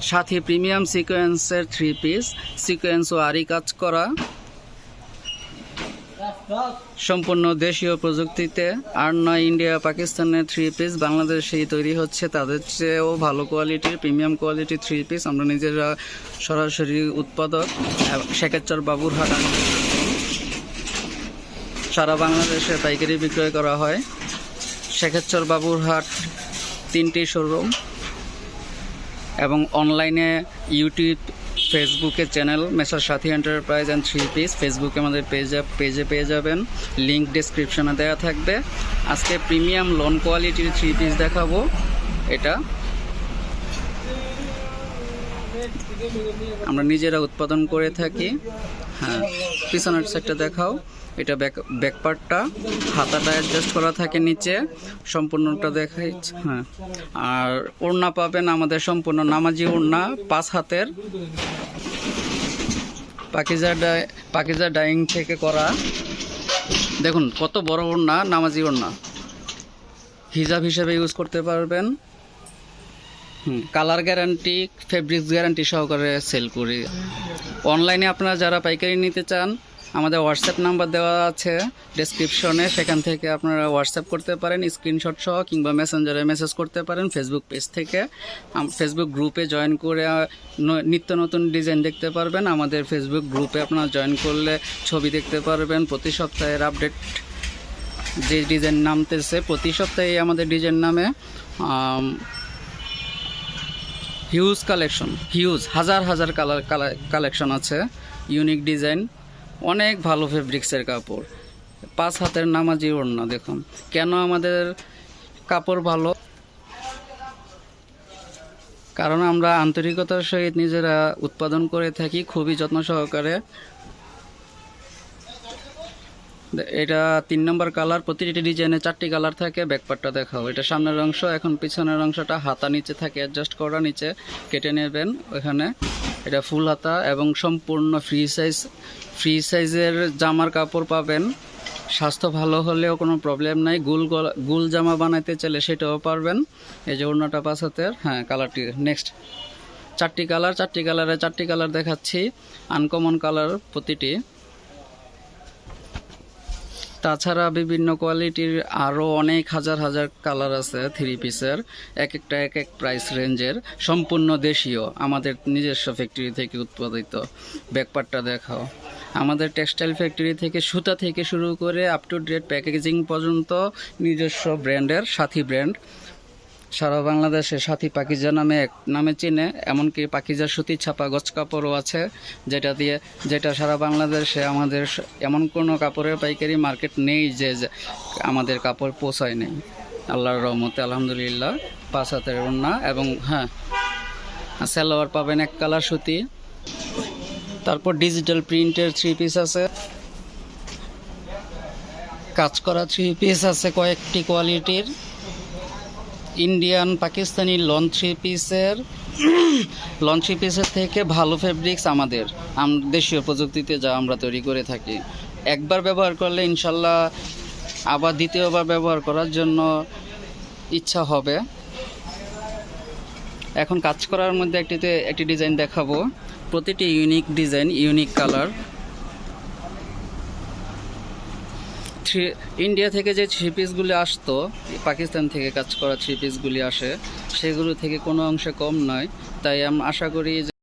সাথে প্রিমিয়াম সিকোয়েন্সের 3 piece, sequence ও আরি কাজ করা, সম্পূর্ণ দেশীয় প্রযুক্তিতে। আর নয় ইন্ডিয়া পাকিস্তানের 3 পিস বাংলাদেশেই তৈরি হচ্ছে, তাদের চেয়েও ভালো কোয়ালিটির প্রিমিয়াম কোয়ালিটির 3 পিস আমরা নিজেরা সরাসরি উৎপাদক শেখেরচর বাবুরহাট। সারা বাংলাদেশে পাইকারি বিক্রয় করা হয়। শেখেরচর বাবুরহাট 3টি শোরুম এবং অনলাইনে ইউটিউব, ফেসবুকে channel মেসার Sathi enterprise and 3 piece. ফেসবুকে আমাদের পেজে পেয়ে যাবেন, লিঙ্ক ডেসক্রিপশনে দেওয়া থাকবে। আজকে প্রিমিয়াম লোন কোয়ালিটির 3 পিস দেখাবো। এটা আমরা নিজেরা উৎপাদন করে থাকি। হ্যাঁ, পিছনের সাইডটা দেখাও। এটা ব্যাক পার্টটা, হাতাটা অ্যাডজাস্ট করা থাকে নিচে, সম্পূর্ণটা দেখাই। হ্যাঁ, আর ওড়না পাবেন আমাদের সম্পূর্ণ নামাজি ওড়না, 5 হাতের পাকিজা ডাইং থেকে করা। দেখুন কত বড় ওড়না, নামাজি ওড়না, হিজাব হিসেবে ইউজ করতে পারবেন। কালার গ্যারান্টি, ফেব্রিক্স গ্যারান্টি সহকারে সেল করি। অনলাইনে আপনারা যারা পাইকারি নিতে চান, আমাদের হোয়াটসঅ্যাপ নাম্বার দেওয়া আছে ডেসক্রিপশনে, সেখান থেকে আপনারা হোয়াটসঅ্যাপ করতে পারেন স্ক্রিনশট সহ, কিংবা মেসেঞ্জারে মেসেজ করতে পারেন। ফেসবুক পেজ থেকে, ফেসবুক গ্রুপে জয়েন করে নিত্য নতুন ডিজাইন দেখতে পারবেন। আমাদের ফেসবুক গ্রুপে আপনারা জয়েন করলে ছবি দেখতে পারবেন। প্রতি সপ্তাহের আপডেট যে ডিজাইন নামতেছে, প্রতি সপ্তাহে আমাদের ডিজাইন নামে। হিউজ কালেকশন, হাজার কালেকশন আছে, ইউনিক ডিজাইন, অনেক ভালো ফেব্রিক্সের কাপড়, 5 হাতের নামাজি ওড়না। দেখুন কেন আমাদের কাপড় ভালো, কারণ আমরা আন্তরিকতার সহিত নিজেরা উৎপাদন করে থাকি, খুবই যত্ন সহকারে। এটা 3 নম্বর কালার, প্রতিটি ডিজাইনে 4টি কালার থাকে। ব্যাকপার্টটা দেখাও। এটা সামনের অংশ, এখন পিছনের অংশটা হাতা নিচে থাকে অ্যাডজাস্ট করা, নিচে কেটে নেবেন ওখানে। এটা ফুল হাতা এবং সম্পূর্ণ ফ্রি সাইজের জামার কাপড় পাবেন। স্বাস্থ্য ভালো হলেও কোনো প্রবলেম নাই। গুল জামা বানাইতে চাইলে সেটাও পারবেন। এই যে ওড়নাটা 5 হাতের। হ্যাঁ, কালারটি নেক্সট। 4টি কালার দেখাচ্ছি, আনকমন কালার প্রতিটি। তাছাড়া বিভিন্ন কোয়ালিটির আরও অনেক হাজার কালার আছে 3 পিসের, এক এক প্রাইস রেঞ্জের, সম্পূর্ণ দেশীয়, আমাদের নিজস্ব ফ্যাক্টরি থেকে উৎপাদিত। ব্যাকপার্টটা দেখাও। আমাদের টেক্সটাইল ফ্যাক্টরি থেকে সুতা থেকে শুরু করে আপ টু ডেট প্যাকেজিং পর্যন্ত নিজস্ব ব্র্যান্ডের, সাথী ব্র্যান্ড। সারা বাংলাদেশে সাথী পাকিজা নামে চিনে, এমনকি পাকিজা সুতি ছাপা গজ কাপড়ও আছে, যেটা সারা বাংলাদেশে আমাদের এমন কোনো কাপড়ের পাইকারি মার্কেট নেই যে আমাদের কাপড় পৌঁছায় নেই। আল্লাহর রহমতে আলহামদুলিল্লাহ। 5 হাতের ওড়না এবং হ্যাঁ, সালোয়ার পাবেন 1 কালার সুতি। তারপর ডিজিটাল প্রিন্টের 3 পিস আছে, কাজ করা 3 পিস আছে কয়েকটি কোয়ালিটির। ইন্ডিয়ান পাকিস্তানি লন 3 পিসের থেকে ভালো ফেব্রিক্স আমাদের দেশীয় প্রযুক্তিতে যা আমরা তৈরি করে থাকি। একবার ব্যবহার করলে ইনশাল্লাহ আবার দ্বিতীয়বার ব্যবহার করার জন্য ইচ্ছা হবে। এখন কাজ করার মধ্যে একটি ডিজাইন দেখাবো, প্রতিটি unique design, unique colour. India থেকে যে 3 পিসগুলি আসতো, পাকিস্তান থেকে কাজ করা 3 পিসগুলি আসে, সেগুলো থেকে কোনো অংশে কম নয়। তাই আমরা আশা করি